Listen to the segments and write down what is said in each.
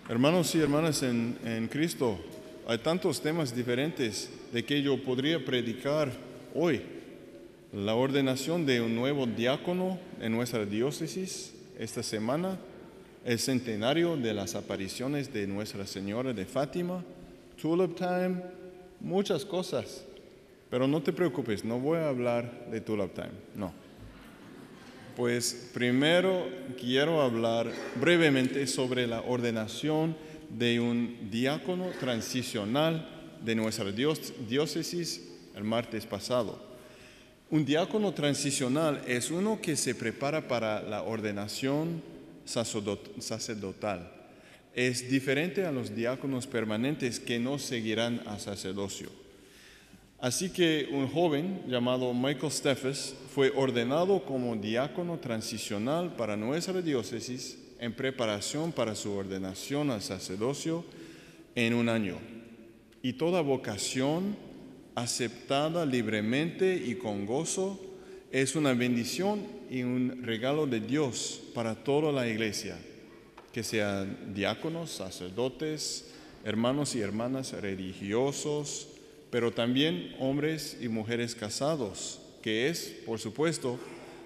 Hermanos y hermanas en Cristo, hay tantos temas diferentes de que yo podría predicar hoy. La ordenación de un nuevo diácono en nuestra diócesis esta semana, el centenario de las apariciones de Nuestra Señora de Fátima, Tulip Time, muchas cosas. Pero no te preocupes, no voy a hablar de Tulip Time, no. Pues primero quiero hablar brevemente sobre la ordenación de un diácono transicional de nuestra diócesis el martes pasado. Un diácono transicional es uno que se prepara para la ordenación sacerdotal. Es diferente a los diáconos permanentes que no seguirán a sacerdocio. Así que un joven llamado Michael Steffes fue ordenado como diácono transicional para nuestra diócesis en preparación para su ordenación al sacerdocio en un año. Y toda vocación aceptada libremente y con gozo es una bendición y un regalo de Dios para toda la iglesia, que sean diáconos, sacerdotes, hermanos y hermanas religiosos, pero también hombres y mujeres casados, que es, por supuesto,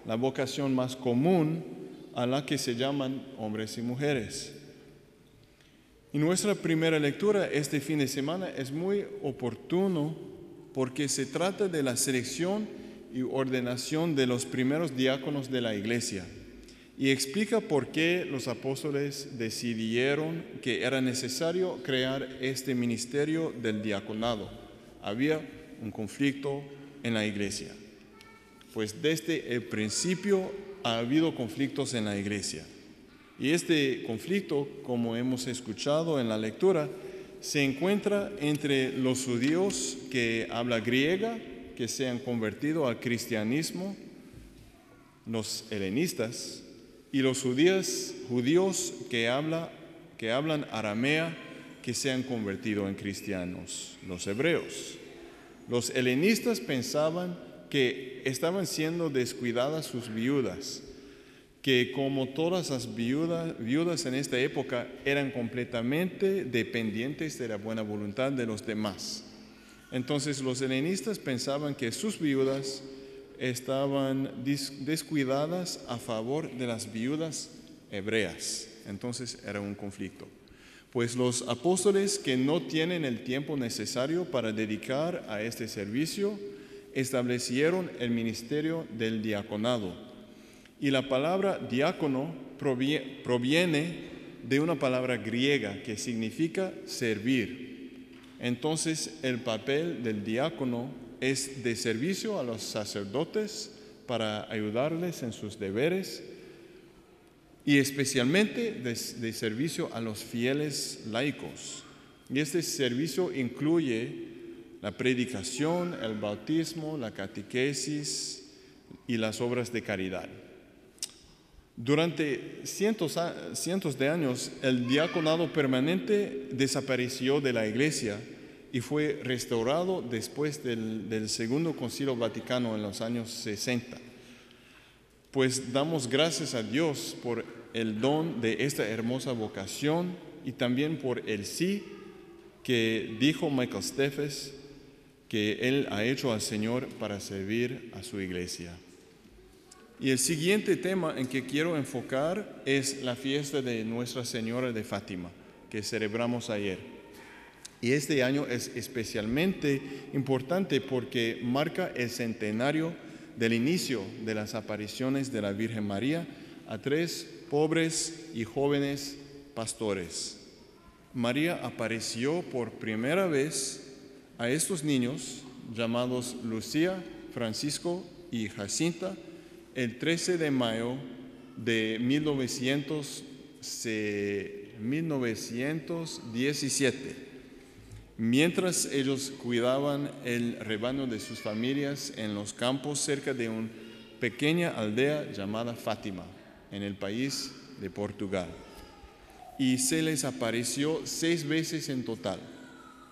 la vocación más común a la que se llaman hombres y mujeres. Y nuestra primera lectura este fin de semana es muy oportuno porque se trata de la selección y ordenación de los primeros diáconos de la iglesia y explica por qué los apóstoles decidieron que era necesario crear este ministerio del diaconado. Había un conflicto en la iglesia. Pues desde el principio ha habido conflictos en la iglesia. Y este conflicto, como hemos escuchado en la lectura, se encuentra entre los judíos que hablan griega, que se han convertido al cristianismo, los helenistas, y los judíos que hablan aramea, que se han convertido en cristianos, los hebreos. Los helenistas pensaban que estaban siendo descuidadas sus viudas, que como todas las viudas en esta época eran completamente dependientes de la buena voluntad de los demás. Entonces los helenistas pensaban que sus viudas estaban descuidadas a favor de las viudas hebreas. Entonces era un conflicto. Pues los apóstoles que no tienen el tiempo necesario para dedicar a este servicio, establecieron el ministerio del diaconado. Y la palabra diácono proviene de una palabra griega que significa servir. Entonces el papel del diácono es de servicio a los sacerdotes para ayudarles en sus deberes, y especialmente de servicio a los fieles laicos. Y este servicio incluye la predicación, el bautismo, la catequesis y las obras de caridad. Durante cientos de años, el diaconado permanente desapareció de la iglesia y fue restaurado después del Segundo Concilio Vaticano en los años 60. Pues damos gracias a Dios por el don de esta hermosa vocación y también por el sí que dijo Michael Steffes que él ha hecho al Señor para servir a su iglesia. Y el siguiente tema en que quiero enfocar es la fiesta de Nuestra Señora de Fátima, que celebramos ayer. Y este año es especialmente importante porque marca el centenario del inicio de las apariciones de la Virgen María a 3 pobres y jóvenes pastores. María apareció por primera vez a estos niños llamados Lucía, Francisco y Jacinta el 13 de mayo de 1917, mientras ellos cuidaban el rebaño de sus familias en los campos cerca de una pequeña aldea llamada Fátima, en el país de Portugal. Y se les apareció 6 veces en total,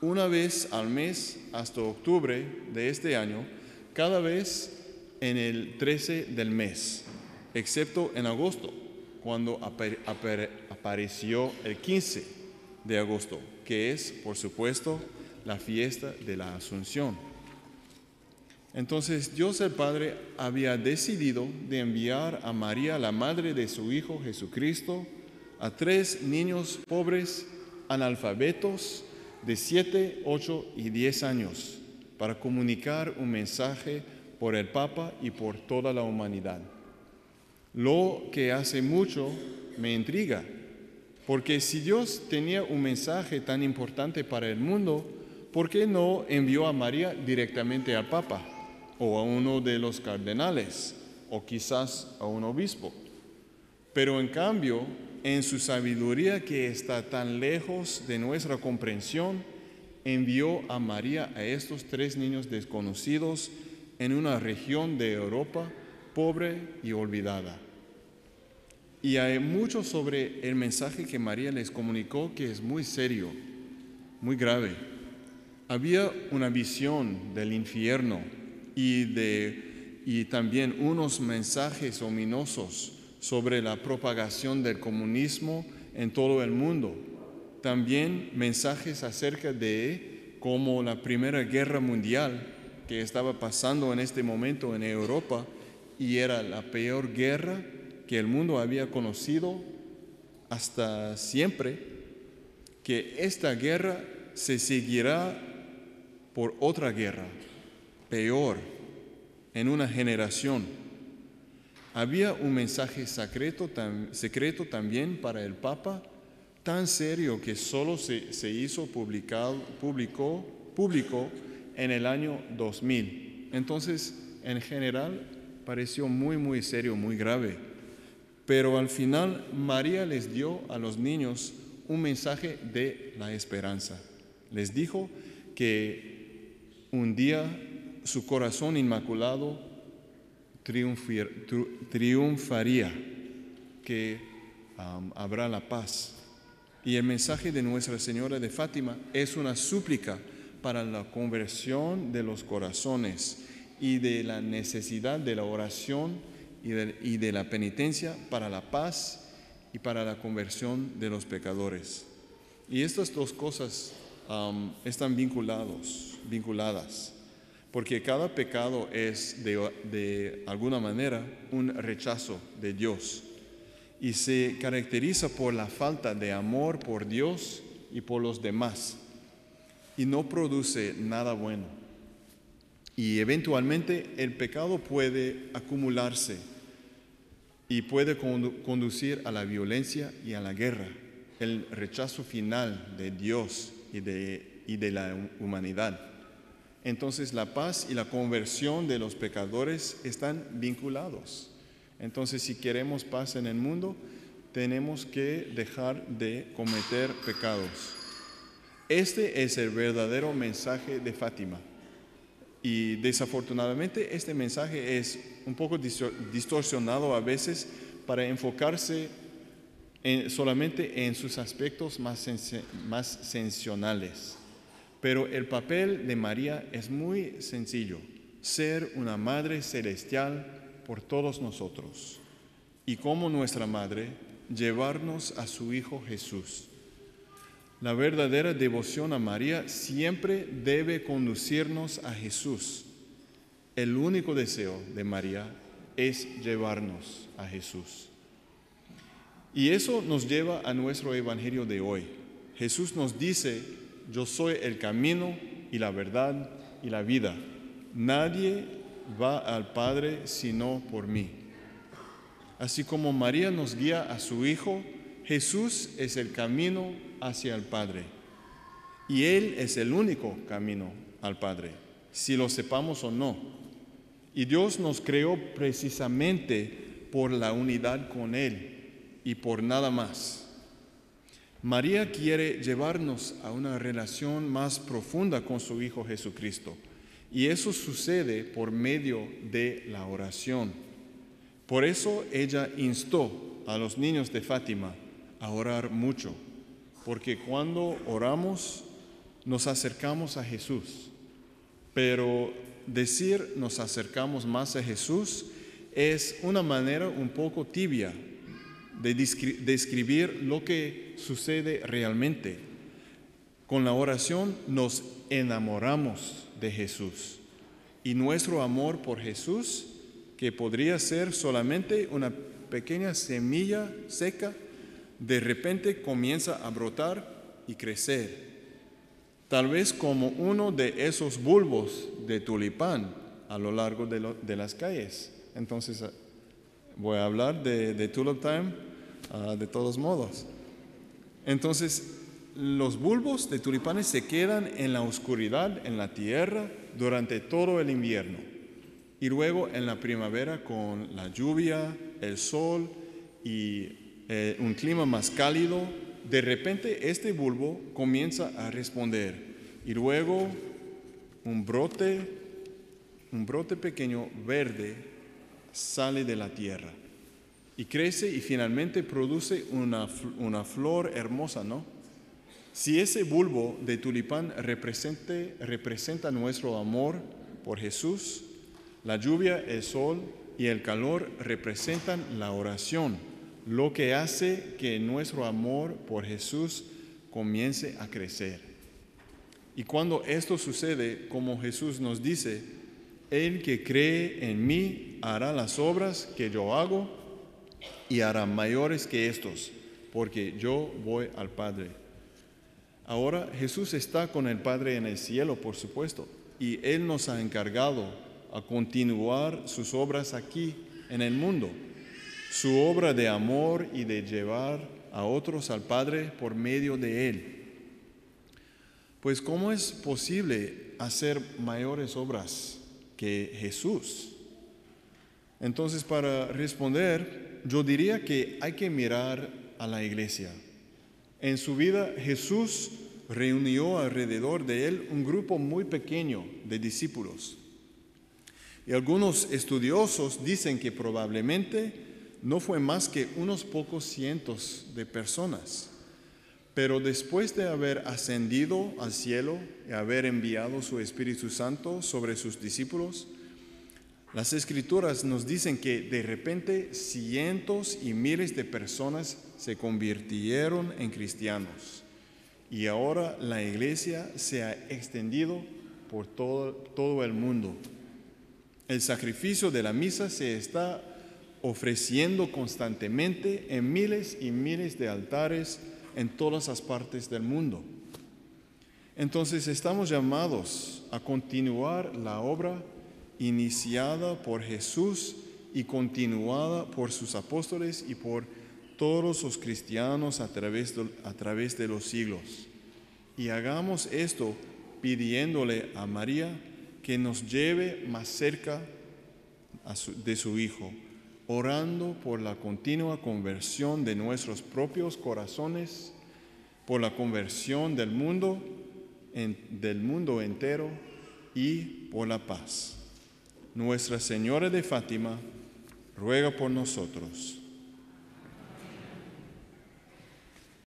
una vez al mes hasta octubre de este año, cada vez en el 13 del mes, excepto en agosto, cuando apareció el 15. de agosto, que es, por supuesto, la fiesta de la Asunción. Entonces Dios el Padre había decidido de enviar a María, la madre de su Hijo Jesucristo, a 3 niños pobres analfabetos de 7, 8 y 10 años para comunicar un mensaje por el Papa y por toda la humanidad. Lo que hace mucho me intriga, porque si Dios tenía un mensaje tan importante para el mundo, ¿por qué no envió a María directamente al Papa o a uno de los cardenales o quizás a un obispo? Pero en cambio, en su sabiduría que está tan lejos de nuestra comprensión, envió a María a estos 3 niños desconocidos en una región de Europa pobre y olvidada. Y hay mucho sobre el mensaje que María les comunicó que es muy serio, muy grave. Había una visión del infierno y también unos mensajes ominosos sobre la propagación del comunismo en todo el mundo. También mensajes acerca de cómo la Primera Guerra Mundial que estaba pasando en este momento en Europa y era la peor guerra que el mundo había conocido hasta siempre, que esta guerra se seguirá por otra guerra, peor, en una generación. Había un mensaje secreto también para el Papa, tan serio que solo se hizo público en el año 2000. Entonces, en general, pareció muy, muy serio, muy grave. Pero al final, María les dio a los niños un mensaje de la esperanza. Les dijo que un día su corazón inmaculado triunfaría, que habrá la paz. Y el mensaje de Nuestra Señora de Fátima es una súplica para la conversión de los corazones y de la necesidad de la oración y de la penitencia para la paz y para la conversión de los pecadores. Y estas 2 cosas están vinculadas, porque cada pecado es de alguna manera un rechazo de Dios y se caracteriza por la falta de amor por Dios y por los demás y no produce nada bueno. Y eventualmente el pecado puede acumularse y puede conducir a la violencia y a la guerra, el rechazo final de Dios y de la humanidad. Entonces la paz y la conversión de los pecadores están vinculados. Entonces si queremos paz en el mundo, tenemos que dejar de cometer pecados. Este es el verdadero mensaje de Fátima. Y desafortunadamente este mensaje es un poco distorsionado a veces para enfocarse solamente en sus aspectos más sensacionales. Pero el papel de María es muy sencillo: ser una madre celestial por todos nosotros. Y como nuestra madre, llevarnos a su Hijo Jesús. La verdadera devoción a María siempre debe conducirnos a Jesús. El único deseo de María es llevarnos a Jesús. Y eso nos lleva a nuestro evangelio de hoy. Jesús nos dice: yo soy el camino y la verdad y la vida. Nadie va al Padre sino por mí. Así como María nos guía a su Hijo, Jesús es el camino hacia el Padre. Y Él es el único camino al Padre, si lo sepamos o no. Y Dios nos creó precisamente por la unidad con Él y por nada más. María quiere llevarnos a una relación más profunda con su Hijo Jesucristo. Y eso sucede por medio de la oración. Por eso ella instó a los niños de Fátima a orar mucho, porque cuando oramos nos acercamos a Jesús. Pero decir nos acercamos más a Jesús es una manera un poco tibia de describir lo que sucede realmente. Con la oración nos enamoramos de Jesús. Y nuestro amor por Jesús, que podría ser solamente una pequeña semilla seca, de repente comienza a brotar y crecer. Tal vez como uno de esos bulbos de tulipán a lo largo de las calles. Entonces, voy a hablar de Tulip Time de todos modos. Entonces, los bulbos de tulipanes se quedan en la oscuridad, en la tierra, durante todo el invierno. Y luego en la primavera, con la lluvia, el sol y un clima más cálido, de repente este bulbo comienza a responder. Y luego un brote pequeño verde sale de la tierra y crece y finalmente produce una flor hermosa, ¿no? Si ese bulbo de tulipán representa nuestro amor por Jesús, la lluvia, el sol y el calor representan la oración, lo que hace que nuestro amor por Jesús comience a crecer. Y cuando esto sucede, como Jesús nos dice, el que cree en mí hará las obras que yo hago y hará mayores que estos, porque yo voy al Padre. Ahora Jesús está con el Padre en el cielo, por supuesto, y Él nos ha encargado a continuar sus obras aquí en el mundo, su obra de amor y de llevar a otros al Padre por medio de Él. Pues ¿cómo es posible hacer mayores obras que Jesús? Entonces, para responder, yo diría que hay que mirar a la iglesia. En su vida, Jesús reunió alrededor de él un grupo muy pequeño de discípulos. Y algunos estudiosos dicen que probablemente no fue más que unos pocos cientos de personas. Pero después de haber ascendido al cielo y haber enviado su Espíritu Santo sobre sus discípulos, las Escrituras nos dicen que de repente cientos y miles de personas se convirtieron en cristianos. Y ahora la iglesia se ha extendido por todo el mundo. El sacrificio de la misa se está ofreciendo constantemente en miles y miles de altares en todas las partes del mundo. Entonces estamos llamados a continuar la obra iniciada por Jesús y continuada por sus apóstoles y por todos los cristianos a través de los siglos. Y hagamos esto pidiéndole a María que nos lleve más cerca de su Hijo, orando por la continua conversión de nuestros propios corazones, por la conversión del mundo entero y por la paz. Nuestra Señora de Fátima, ruega por nosotros.